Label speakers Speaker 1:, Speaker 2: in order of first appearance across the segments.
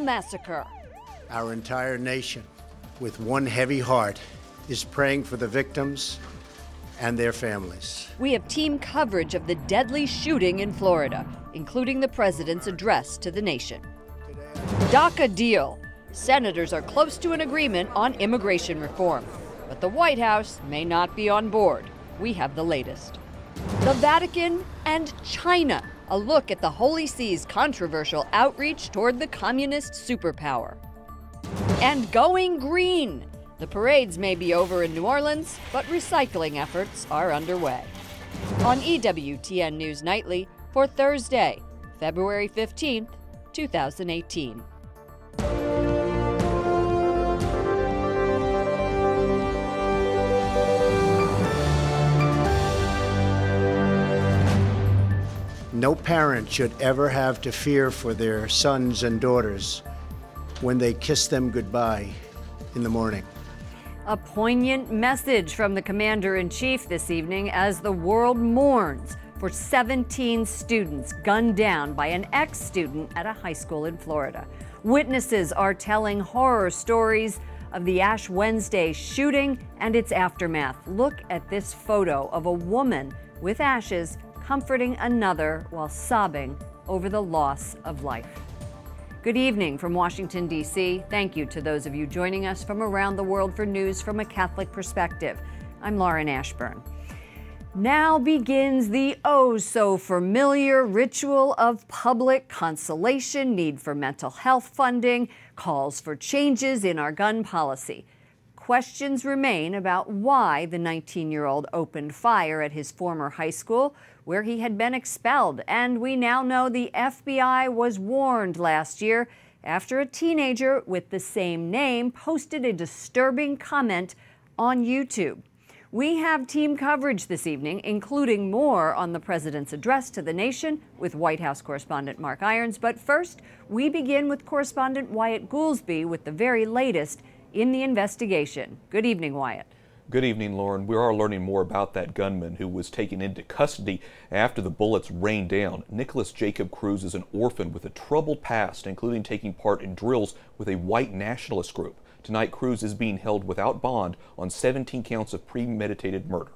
Speaker 1: massacre.
Speaker 2: Our entire nation, with one heavy heart, is praying for the victims and their families.
Speaker 1: We have team coverage of the deadly shooting in Florida, including the president's address to the nation. DACA deal. Senators are close to an agreement on immigration reform, but the White House may not be on board. We have the latest. The Vatican and China. A look at the Holy See's controversial outreach toward the communist superpower. And going green. The parades may be over in New Orleans, but recycling efforts are underway. On EWTN News Nightly for Thursday, February 15th, 2018.
Speaker 2: No parent should ever have to fear for their sons and daughters when they kiss them goodbye in the morning.
Speaker 1: A poignant message from the Commander-in-Chief this evening as the world mourns for 17 students gunned down by an ex-student at a high school in Florida. Witnesses are telling horror stories of the Ash Wednesday shooting and its aftermath. Look at this photo of a woman with ashes comforting another while sobbing over the loss of life. Good evening from Washington, D.C. Thank you to those of you joining us from around the world for news from a Catholic perspective. I'm Lauren Ashburn. Now begins the oh-so-familiar ritual of public consolation, need for mental health funding, calls for changes in our gun policy. Questions remain about why the 19-year-old opened fire at his former high school, where he had been expelled. And we now know the FBI was warned last year after a teenager with the same name posted a disturbing comment on YouTube. We have team coverage this evening, including more on the president's address to the nation with White House correspondent Mark Irons. But first, we begin with correspondent Wyatt Goolsby with the very latest in the investigation. Good evening, Wyatt.
Speaker 3: Good evening, Lauren. We are learning more about that gunman who was taken into custody after the bullets rained down. Nicholas Jacob Cruz is an orphan with a troubled past, including taking part in drills with a white nationalist group. Tonight, Cruz is being held without bond on 17 counts of premeditated murder.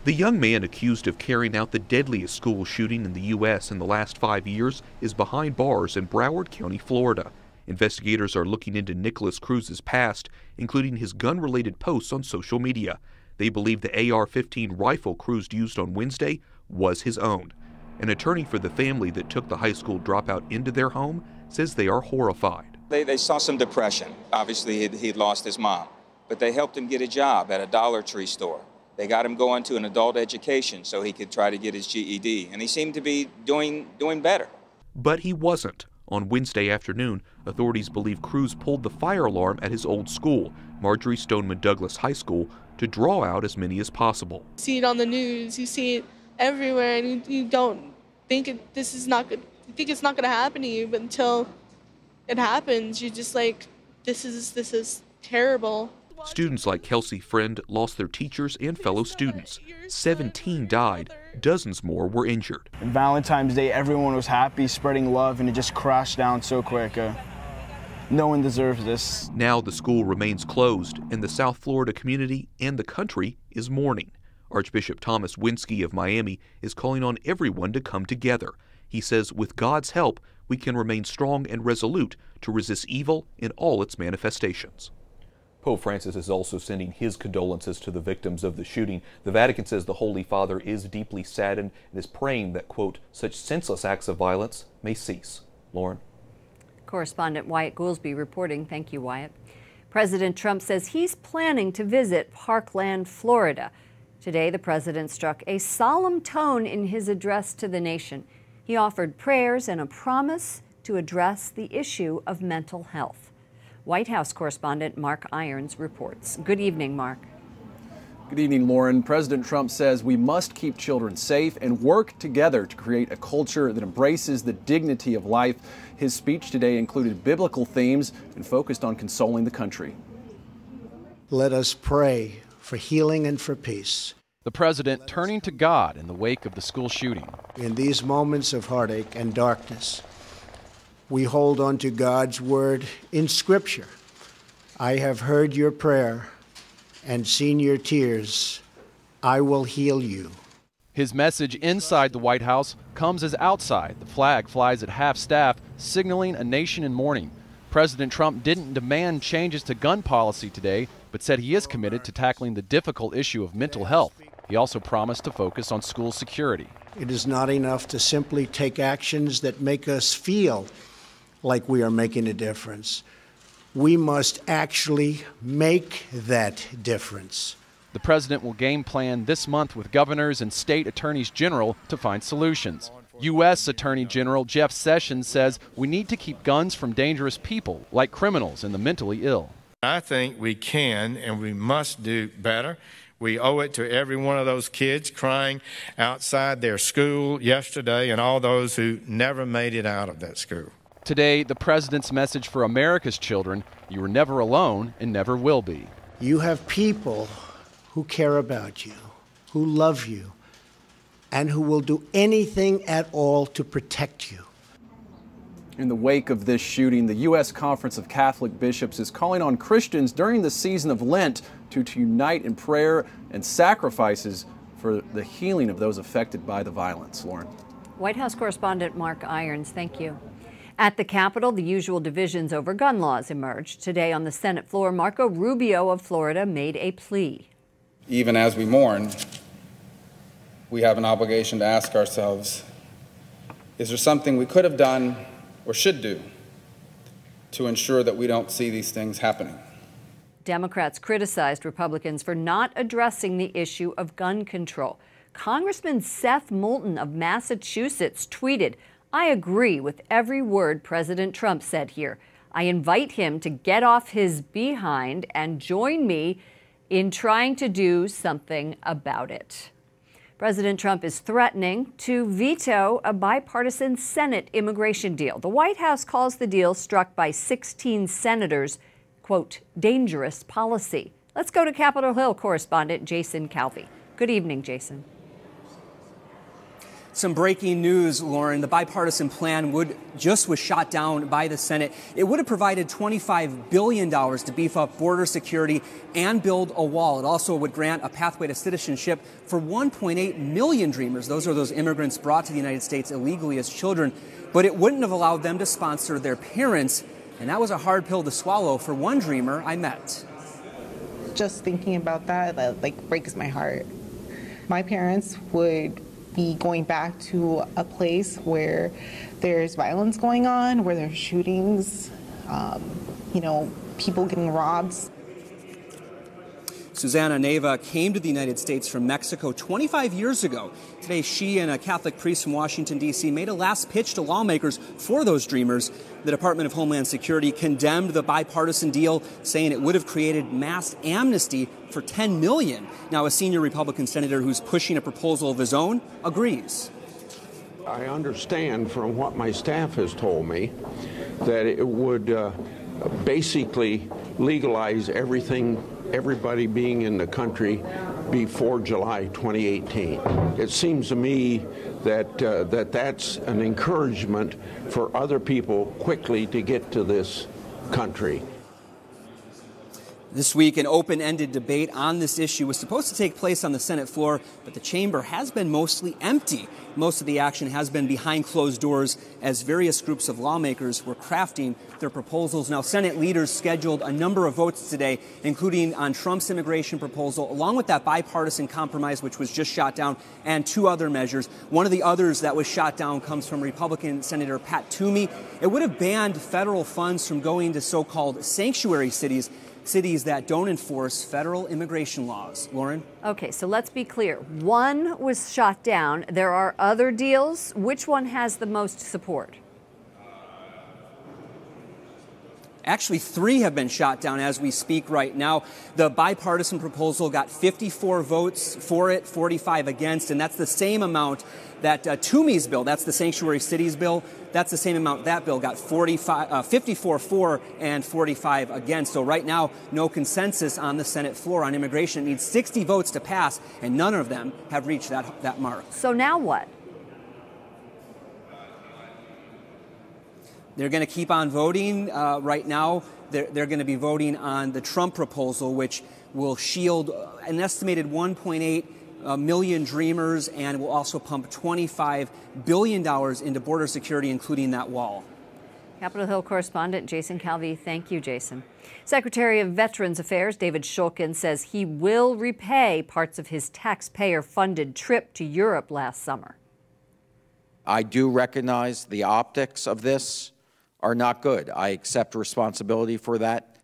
Speaker 3: The young man accused of carrying out the deadliest school shooting in the U.S. in the last 5 years is behind bars in Broward County, Florida. Investigators are looking into Nicholas Cruz's past, including his gun-related posts on social media. They believe the AR-15 rifle Cruz used on Wednesday was his own. An attorney for the family that took the high school dropout into their home says they are horrified.
Speaker 4: They saw some depression. Obviously, he'd lost his mom, but they helped him get a job at a Dollar Tree store. They got him going to an adult education so he could try to get his GED, and he seemed to be doing better.
Speaker 3: But he wasn't. On Wednesday afternoon, authorities believe Cruz pulled the fire alarm at his old school, Marjorie Stoneman Douglas High School, to draw out as many as possible.
Speaker 5: You see it on the news, you see it everywhere, and you don't think this is not good. You think it's not going to happen to you, but until it happens, you're just like, this is terrible.
Speaker 3: Students like Kelsey Friend lost their teachers and fellow students. 17 died. Dozens more were injured.
Speaker 6: On Valentine's Day, everyone was happy, spreading love, and it just crashed down so quick. No one deserves this.
Speaker 3: Now the school remains closed, and the South Florida community and the country is mourning. Archbishop Thomas Winsky of Miami is calling on everyone to come together. He says with God's help, we can remain strong and resolute to resist evil in all its manifestations. Pope Francis is also sending his condolences to the victims of the shooting. The Vatican says the Holy Father is deeply saddened and is praying that, quote, such senseless acts of violence may cease. Lauren.
Speaker 1: Correspondent Wyatt Goolsby reporting. Thank you, Wyatt. President Trump says he's planning to visit Parkland, Florida. Today, the president struck a solemn tone in his address to the nation. He offered prayers and a promise to address the issue of mental health. White House correspondent Mark Irons reports. Good evening, Mark.
Speaker 7: Good evening, Lauren. President Trump says we must keep children safe and work together to create a culture that embraces the dignity of life. His speech today included biblical themes and focused on consoling the country.
Speaker 2: Let us pray for healing and for peace.
Speaker 8: The president turning to God in the wake of the school shooting.
Speaker 2: In these moments of heartache and darkness, we hold on to God's word in Scripture. I have heard your prayer and seen your tears. I will heal you.
Speaker 7: His message inside the White House comes as outside. The flag flies at half-staff, signaling a nation in mourning. President Trump didn't demand changes to gun policy today, but said he is committed to tackling the difficult issue of mental health. He also promised to focus on school security.
Speaker 2: It is not enough to simply take actions that make us feel like we are making a difference. We must actually make that difference.
Speaker 7: The president will game plan this month with governors and state attorneys general to find solutions. U.S. Attorney General Jeff Sessions says we need to keep guns from dangerous people like criminals and the mentally ill.
Speaker 8: I think we can and we must do better. We owe it to every one of those kids crying outside their school yesterday and all those who never made it out of that school.
Speaker 7: Today, the president's message for America's children: you were never alone and never will be.
Speaker 2: You have people who care about you, who love you, and who will do anything at all to protect you.
Speaker 7: In the wake of this shooting, the U.S. Conference of Catholic Bishops is calling on Christians during the season of Lent to unite in prayer and sacrifices for the healing of those affected by the violence. Lauren.
Speaker 1: White House correspondent Mark Irons, thank you. At the Capitol, the usual divisions over gun laws emerged. Today on the Senate floor, Marco Rubio of Florida made a plea.
Speaker 9: Even as we mourn, we have an obligation to ask ourselves, is there something we could have done or should do to ensure that we don't see these things happening?
Speaker 1: Democrats criticized Republicans for not addressing the issue of gun control. Congressman Seth Moulton of Massachusetts tweeted, "I agree with every word President Trump said here. I invite him to get off his behind and join me in trying to do something about it." President Trump is threatening to veto a bipartisan Senate immigration deal. The White House calls the deal struck by 16 senators, quote, dangerous policy. Let's go to Capitol Hill correspondent Jason Calvi. Good evening, Jason.
Speaker 10: Some breaking news, Lauren. The bipartisan plan was shot down by the Senate. It would have provided $25 billion to beef up border security and build a wall. It also would grant a pathway to citizenship for 1.8 million Dreamers. Those are those immigrants brought to the United States illegally as children. But it wouldn't have allowed them to sponsor their parents. And that was a hard pill to swallow for one Dreamer I met.
Speaker 11: Just thinking about that, breaks my heart. My parents would be going back to a place where there's violence going on, where there's shootings, people getting robbed.
Speaker 10: Susana Neva came to the United States from Mexico 25 years ago. Today, she and a Catholic priest from Washington, D.C. made a last pitch to lawmakers for those Dreamers. The Department of Homeland Security condemned the bipartisan deal, saying it would have created mass amnesty for 10 million. Now, a senior Republican senator who's pushing a proposal of his own agrees.
Speaker 12: I understand from what my staff has told me that it would basically legalize everybody being in the country before July 2018. It seems to me that that's an encouragement for other people quickly to get to this country.
Speaker 10: This week, an open-ended debate on this issue was supposed to take place on the Senate floor, but the chamber has been mostly empty. Most of the action has been behind closed doors as various groups of lawmakers were crafting their proposals. Now, Senate leaders scheduled a number of votes today, including on Trump's immigration proposal, along with that bipartisan compromise, which was just shot down, and two other measures. One of the others that was shot down comes from Republican Senator Pat Toomey. It would have banned federal funds from going to so-called sanctuary cities that don't enforce federal immigration laws. Lauren?
Speaker 1: Okay, so let's be clear. One was shot down. There are other deals. Which one has the most support?
Speaker 10: Actually, 3 have been shot down as we speak right now. The bipartisan proposal got 54 votes for it, 45 against, and that's the same amount that Toomey's bill, that's the Sanctuary Cities bill, that's the same amount that bill got, 54 for and 45 against. So right now, no consensus on the Senate floor on immigration. It needs 60 votes to pass, and none of them have reached that mark.
Speaker 1: So now what?
Speaker 10: They're going to keep on voting. Right now, they're going to be voting on the Trump proposal, which will shield an estimated 1.8 million dreamers and will also pump $25 billion into border security, including that wall.
Speaker 1: Capitol Hill correspondent Jason Calvi. Thank you, Jason. Secretary of Veterans Affairs David Shulkin says he will repay parts of his taxpayer-funded trip to Europe last summer.
Speaker 13: I do recognize the optics of this are not good. I accept responsibility for that.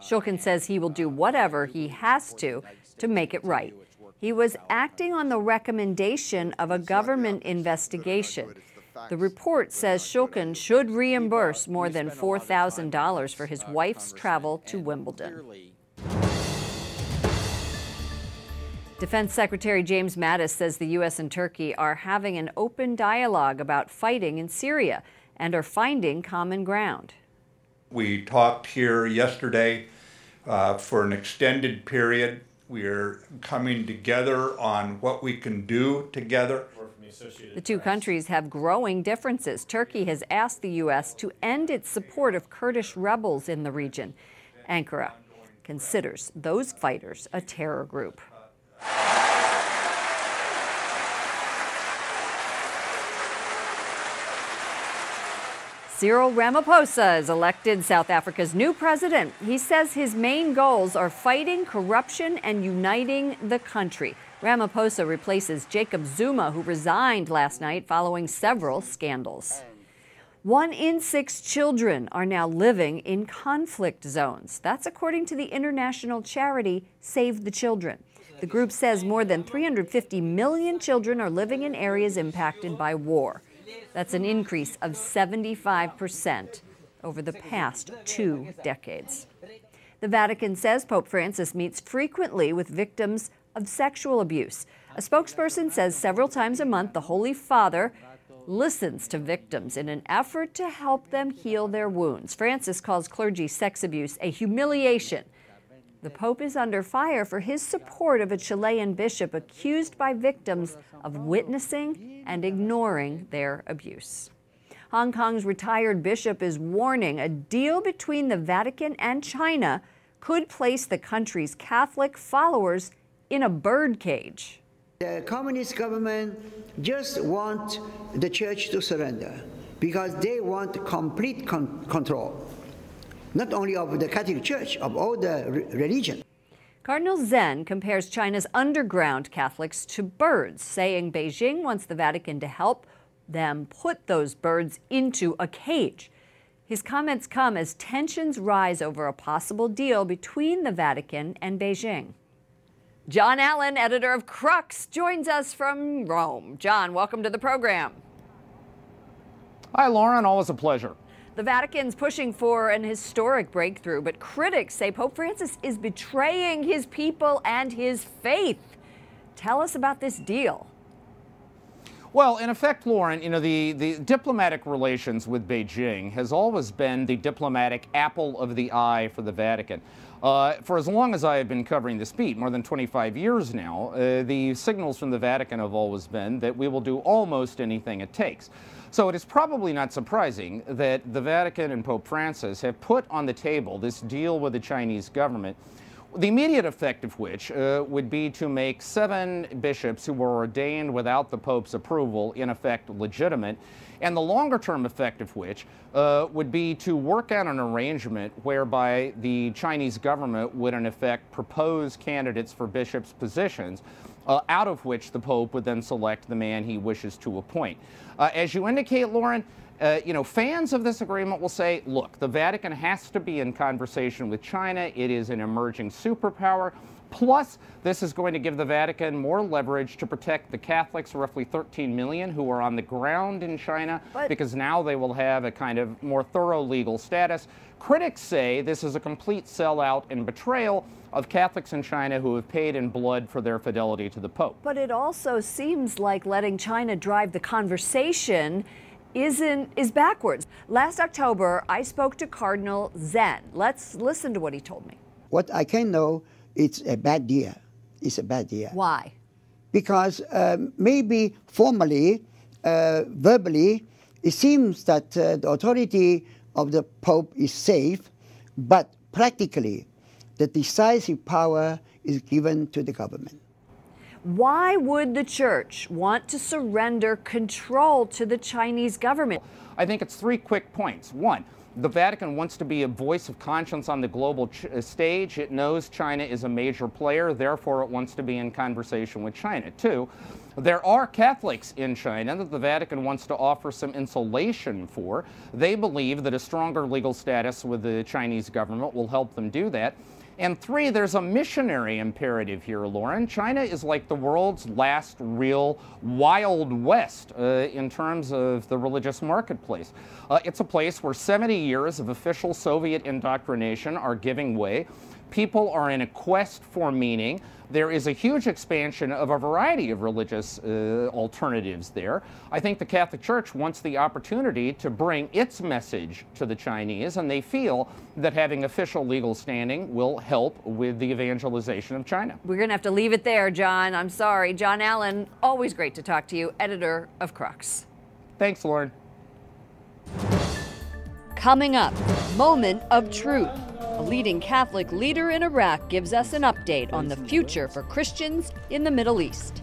Speaker 1: Shulkin says he will do whatever he has to make it right. He was acting on the recommendation of a government investigation. The report says Shulkin should reimburse more than $4,000 for his wife's travel to Wimbledon. Defense Secretary James Mattis says the U.S. and Turkey are having an open dialogue about fighting in Syria and are finding common ground.
Speaker 14: We talked here yesterday for an extended period. We're coming together on what we can do together.
Speaker 1: The two countries have growing differences. Turkey has asked the U.S. to end its support of Kurdish rebels in the region. Ankara considers those fighters a terror group. Cyril Ramaphosa is elected South Africa's new president. He says his main goals are fighting corruption and uniting the country. Ramaphosa replaces Jacob Zuma, who resigned last night following several scandals. 1 in 6 children are now living in conflict zones. That's according to the international charity Save the Children. The group says more than 350 million children are living in areas impacted by war. That's an increase of 75% over the past 2 decades. The Vatican says Pope Francis meets frequently with victims of sexual abuse. A spokesperson says several times a month the Holy Father listens to victims in an effort to help them heal their wounds. Francis calls clergy sex abuse a humiliation. The Pope is under fire for his support of a Chilean bishop accused by victims of witnessing and ignoring their abuse. Hong Kong's retired bishop is warning a deal between the Vatican and China could place the country's Catholic followers in a birdcage.
Speaker 15: The communist government just want the church to surrender because they want complete control, not only of the Catholic Church, of all the religion.
Speaker 1: Cardinal Zen compares China's underground Catholics to birds, saying Beijing wants the Vatican to help them put those birds into a cage. His comments come as tensions rise over a possible deal between the Vatican and Beijing. John Allen, editor of Crux, joins us from Rome. John, welcome to the program.
Speaker 16: Hi, Lauren. Always a pleasure.
Speaker 1: The Vatican's pushing for an historic breakthrough, but critics say Pope Francis is betraying his people and his faith. Tell us about this deal.
Speaker 16: Well, in effect, Lauren, the diplomatic relations with Beijing has always been the diplomatic apple of the eye for the Vatican. For as long as I have been covering this beat, more than 25 years now, the signals from the Vatican have always been that we will do almost anything it takes. So it is probably not surprising that the Vatican and Pope Francis have put on the table this deal with the Chinese government, the immediate effect of which would be to make 7 bishops who were ordained without the Pope's approval in effect legitimate, and the longer-term effect of which would be to work out an arrangement whereby the Chinese government would in effect propose candidates for bishops' positions, out of which the Pope would then select the man he wishes to appoint. As you indicate, Lauren, fans of this agreement will say, look, the Vatican has to be in conversation with China. It is an emerging superpower. Plus, this is going to give the Vatican more leverage to protect the Catholics, roughly 13 million, who are on the ground in China, because now they will have a kind of more thorough legal status. Critics say this is a complete sellout and betrayal of Catholics in China who have paid in blood for their fidelity to the Pope.
Speaker 1: But it also seems like letting China drive the conversation is backwards. Last October, I spoke to Cardinal Zen. Let's listen to what he told me.
Speaker 15: What I can know, it's a bad deal. It's a bad deal.
Speaker 1: Why?
Speaker 15: Because maybe formally, verbally, It seems that the authority of the Pope is safe, but practically, the decisive power is given to the government.
Speaker 1: Why would the church want to surrender control to the Chinese government?
Speaker 16: I think it's 3 quick points. 1, the Vatican wants to be a voice of conscience on the global stage. It knows China is a major player, therefore it wants to be in conversation with China. 2, there are Catholics in China that the Vatican wants to offer some insulation for. They believe that a stronger legal status with the Chinese government will help them do that. And 3, there's a missionary imperative here, Lauren. China is like the world's last real Wild West in terms of the religious marketplace. It's a place where 70 years of official Soviet indoctrination are giving way. People are in a quest for meaning. There is a huge expansion of a variety of religious alternatives there. I think the Catholic Church wants the opportunity to bring its message to the Chinese, and they feel that having official legal standing will help with the evangelization of China.
Speaker 1: We're going to have to leave it there, John. I'm sorry. John Allen, always great to talk to you, editor of Crux.
Speaker 16: Thanks, Lauren.
Speaker 1: Coming up, Moment of Truth. A leading Catholic leader in Iraq gives us an update on the future for Christians in the Middle East.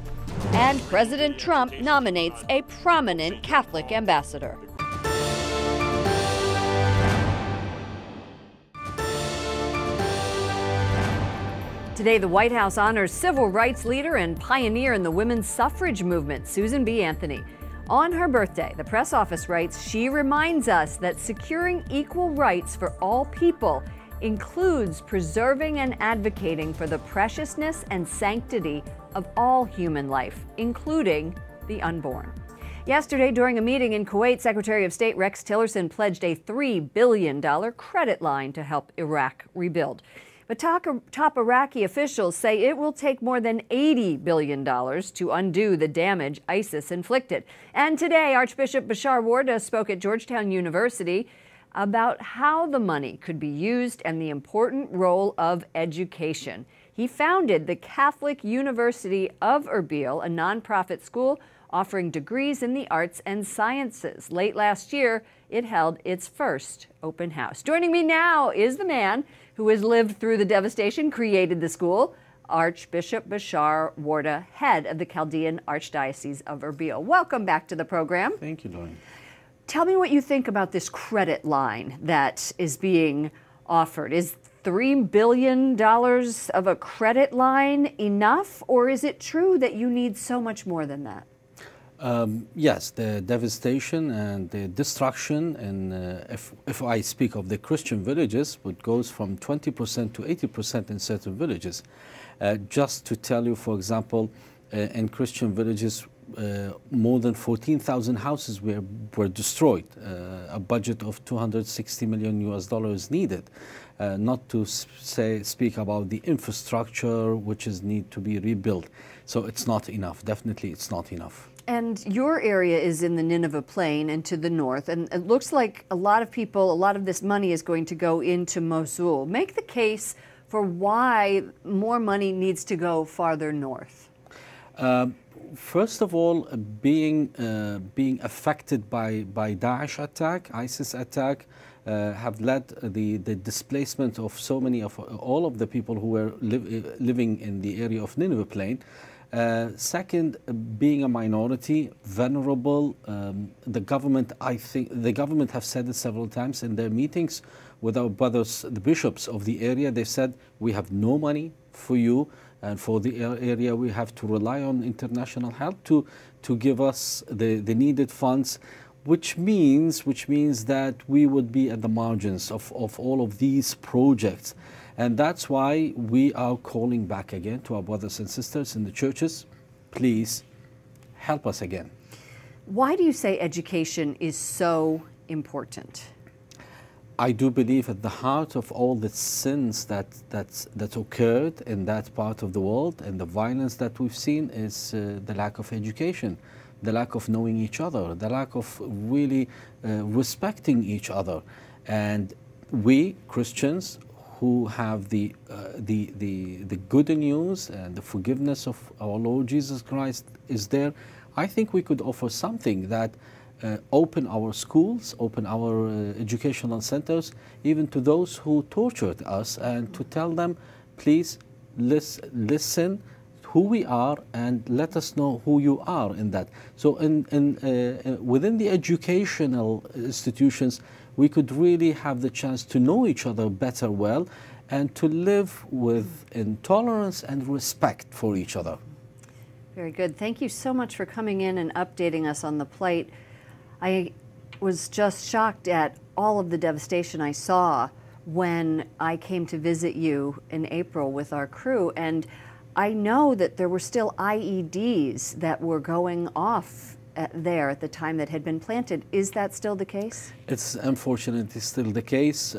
Speaker 1: And President Trump nominates a prominent Catholic ambassador. Today, the White House honors civil rights leader and pioneer in the women's suffrage movement, Susan B. Anthony. On her birthday, the press office writes, she reminds us that securing equal rights for all people includes preserving and advocating for the preciousness and sanctity of all human life, including the unborn. Yesterday, during a meeting in Kuwait, Secretary of State Rex Tillerson pledged a $3 billion credit line to help Iraq rebuild. But top Iraqi officials say it will take more than $80 billion to undo the damage ISIS inflicted. And today, Archbishop Bashar Warda spoke at Georgetown University about how the money could be used and the important role of education. He founded the Catholic University of Erbil, a nonprofit school offering degrees in the arts and sciences. Late last year, it held its first open house. Joining me now is the man who has lived through the devastation, created the school, Archbishop Bashar Warda, head of the Chaldean Archdiocese of Erbil. Welcome back to the program.
Speaker 17: Thank you, Lauren.
Speaker 1: Tell me what you think about this credit line that is being offered. Is $3 billion of a credit line enough, or is it true that you need so much more than that?
Speaker 17: Yes, the devastation and the destruction, and if I speak of the Christian villages, it goes from 20% to 80% in certain villages. Just to tell you, for example, in Christian villages, more than 14,000 houses were destroyed. A budget of $260 million is needed. Not to speak about the infrastructure which is need to be rebuilt. So it's not enough. Definitely, it's not enough.
Speaker 1: And your area is in the Nineveh Plain and to the north, and it looks like a lot of this money is going to go into Mosul. Make the case for why more money needs to go farther north.
Speaker 17: First of all, being affected by Daesh attack, ISIS attack, have led the displacement of all of the people who were living in the area of Nineveh Plain. Second, being a minority, vulnerable, the government have said it several times in their meetings with our brothers, the bishops of the area. They said, we have no money for you, and for the area we have to rely on international help to give us the needed funds, which means that we would be at the margins of all of these projects. And that's why we are calling back again to our brothers and sisters in the churches, please help us again.
Speaker 1: Why do you say education is so important?
Speaker 17: I do believe at the heart of all the sins that occurred in that part of the world and the violence that we've seen is the lack of education, the lack of knowing each other, the lack of really respecting each other. And we, Christians, who have the good news and the forgiveness of our Lord Jesus Christ is there, I think we could offer something that open our schools, open our educational centers, even to those who tortured us, and to tell them, please listen who we are and let us know who you are in that. So within the educational institutions, we could really have the chance to know each other better well and to live with intolerance and respect for each other.
Speaker 1: Very good. Thank you so much for coming in and updating us on the plight. I was just shocked at all of the devastation I saw when I came to visit you in April with our crew, and I know that there were still IEDs that were going off there at the time that had been planted. Is that still the case?
Speaker 17: It's unfortunately still the case.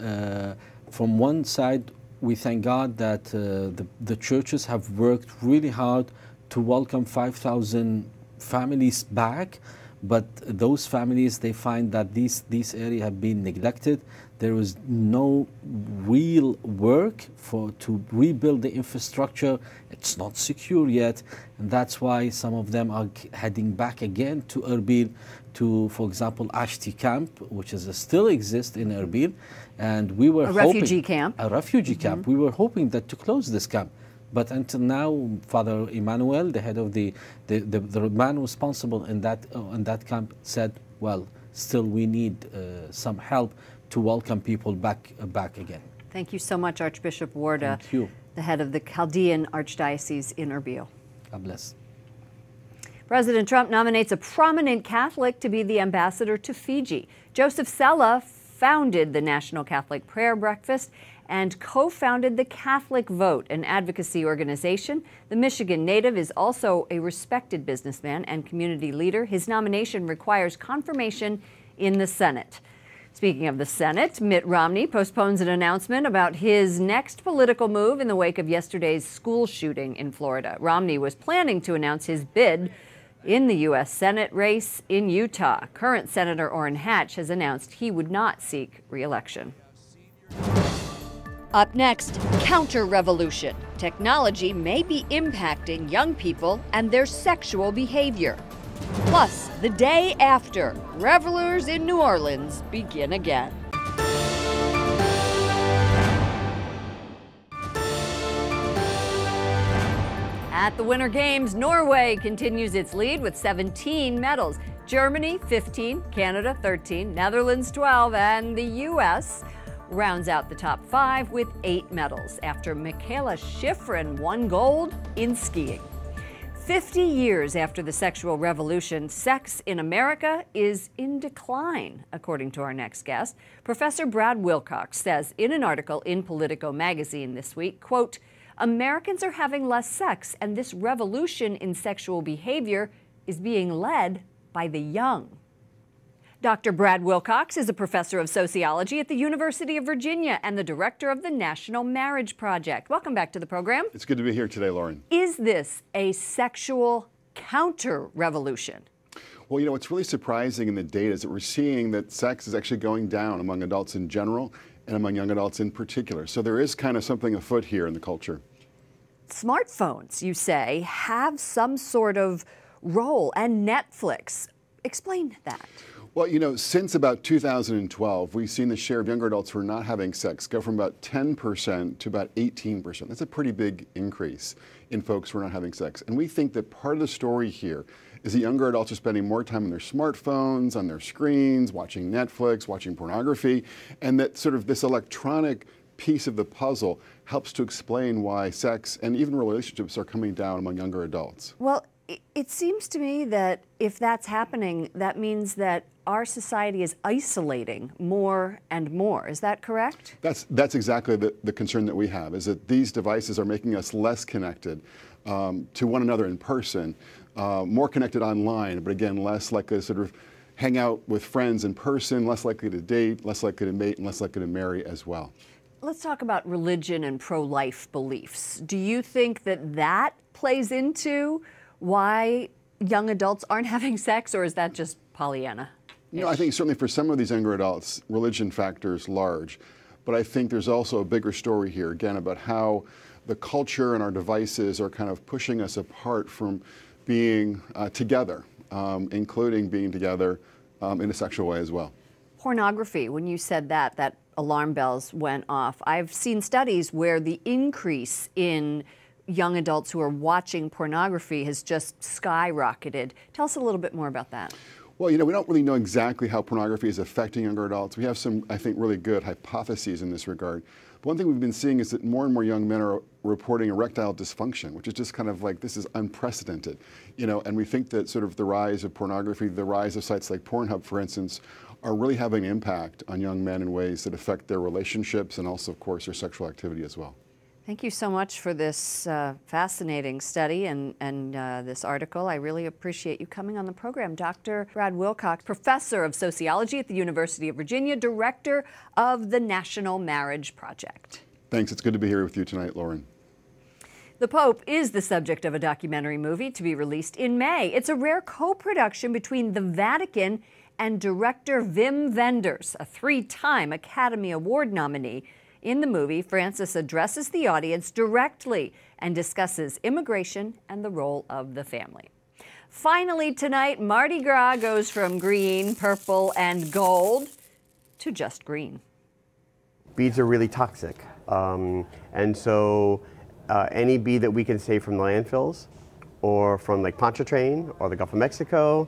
Speaker 17: From one side, we thank God that the churches have worked really hard to welcome 5,000 families back, but those families, they find that these areas have been neglected. There is no real work to rebuild the infrastructure. It's not secure yet, and that's why some of them are heading back again to Erbil, to, for example, Ashti camp, which still exists in Erbil, and we were hoping,
Speaker 1: refugee camp.
Speaker 17: A refugee camp. We were hoping that to close this camp. But until now, Father Emmanuel, the head of the man responsible in that camp, said, well, still we need some help to welcome people back again.
Speaker 1: Thank you so much, Archbishop Warda,
Speaker 17: Thank you.
Speaker 1: the head of the Chaldean Archdiocese in Erbil.
Speaker 17: God bless.
Speaker 1: President Trump nominates a prominent Catholic to be the ambassador to Fiji. Joseph Sela founded the National Catholic Prayer Breakfast and co-founded the Catholic Vote, an advocacy organization. The Michigan native is also a respected businessman and community leader. His nomination requires confirmation in the Senate. Speaking of the Senate, Mitt Romney postpones an announcement about his next political move in the wake of yesterday's school shooting in Florida. Romney was planning to announce his bid in the U.S. Senate race in Utah. Current Senator Orrin Hatch has announced he would not seek re-election. Up next, counter-revolution. Technology may be impacting young people and their sexual behavior. Plus, the day after, revelers in New Orleans begin again. At the Winter Games, Norway continues its lead with 17 medals. Germany, 15, Canada, 13, Netherlands, 12, and the U.S. rounds out the top 5 with 8 medals after Michaela Schifrin won gold in skiing. 50 years after the sexual revolution, sex in America is in decline, according to our next guest. Professor Brad Wilcox says in an article in Politico magazine this week, quote, Americans are having less sex, and this revolution in sexual behavior is being led by the young. Dr. Brad Wilcox is a professor of sociology at the University of Virginia and the director of the National Marriage Project. Welcome back to the program.
Speaker 18: It's good to be here today, Lauren.
Speaker 1: Is this a sexual counter-revolution?
Speaker 18: Well, you know, what's really surprising in the data is that we're seeing that sex is actually going down among adults in general and among young adults in particular. So there is kind of something afoot here in the culture.
Speaker 1: Smartphones, you say, have some sort of role, and Netflix. Explain that.
Speaker 18: Well, you know, since about 2012, we've seen the share of younger adults who are not having sex go from about 10% to about 18%. That's a pretty big increase in folks who are not having sex. And we think that part of the story here is that younger adults are spending more time on their smartphones, on their screens, watching Netflix, watching pornography, and that sort of this electronic piece of the puzzle helps to explain why sex and even relationships are coming down among younger adults.
Speaker 1: Well, it seems to me that if that's happening, that means that our society is isolating more and more. Is that correct?
Speaker 18: That's exactly the concern that we have, is that these devices are making us less connected to one another in person, more connected online, but again, less likely to sort of hang out with friends in person, less likely to date, less likely to mate, and less likely to marry as well.
Speaker 1: Let's talk about religion and pro-life beliefs. Do you think that that plays into why young adults aren't having sex, or is that just Pollyanna?
Speaker 18: You know, I think certainly for some of these younger adults, religion factors large. But I think there's also a bigger story here, again, about how the culture and our devices are kind of pushing us apart from being together, including being together in a sexual way as well.
Speaker 1: Pornography, when you said that, that alarm bells went off. I've seen studies where the increase in young adults who are watching pornography has just skyrocketed. Tell us a little bit more about that.
Speaker 18: Well, we don't really know exactly how pornography is affecting younger adults. We have some, I think, really good hypotheses in this regard. But one thing we've been seeing is that more and more young men are reporting erectile dysfunction, which is just kind of like, this is unprecedented. And we think that sort of the rise of pornography, the rise of sites like Pornhub, for instance, are really having an impact on young men in ways that affect their relationships and also, of course, their sexual activity as well.
Speaker 1: Thank you so much for this fascinating study and this article. I really appreciate you coming on the program. Dr. Brad Wilcox, professor of sociology at the University of Virginia, director of the National Marriage Project.
Speaker 18: Thanks. It's good to be here with you tonight, Lauren.
Speaker 1: The Pope is the subject of a documentary movie to be released in May. It's a rare co-production between the Vatican and director Wim Wenders, a 3-time Academy Award nominee. In the movie, Francis addresses the audience directly and discusses immigration and the role of the family. Finally tonight, Mardi Gras goes from green, purple, and gold to just green.
Speaker 19: Beads are really toxic, and so any bead that we can save from the landfills or from like Pontchartrain or the Gulf of Mexico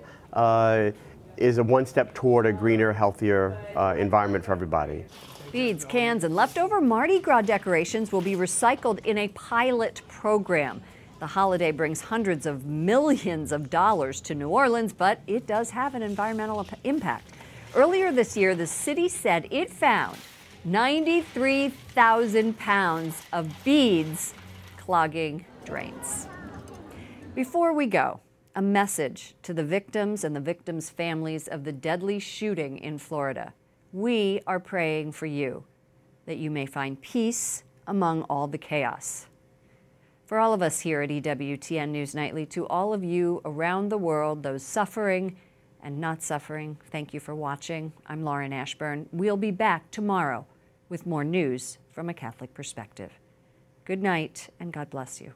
Speaker 19: is a one step toward a greener, healthier environment for everybody.
Speaker 1: Beads, cans, and leftover Mardi Gras decorations will be recycled in a pilot program. The holiday brings hundreds of millions of dollars to New Orleans, but it does have an environmental impact. Earlier this year, the city said it found 93,000 pounds of beads clogging drains. Before we go, a message to the victims and the victims' families of the deadly shooting in Florida. We are praying for you, that you may find peace among all the chaos. For all of us here at EWTN News Nightly, to all of you around the world, those suffering and not suffering, thank you for watching. I'm Lauren Ashburn. We'll be back tomorrow with more news from a Catholic perspective. Good night, and God bless you.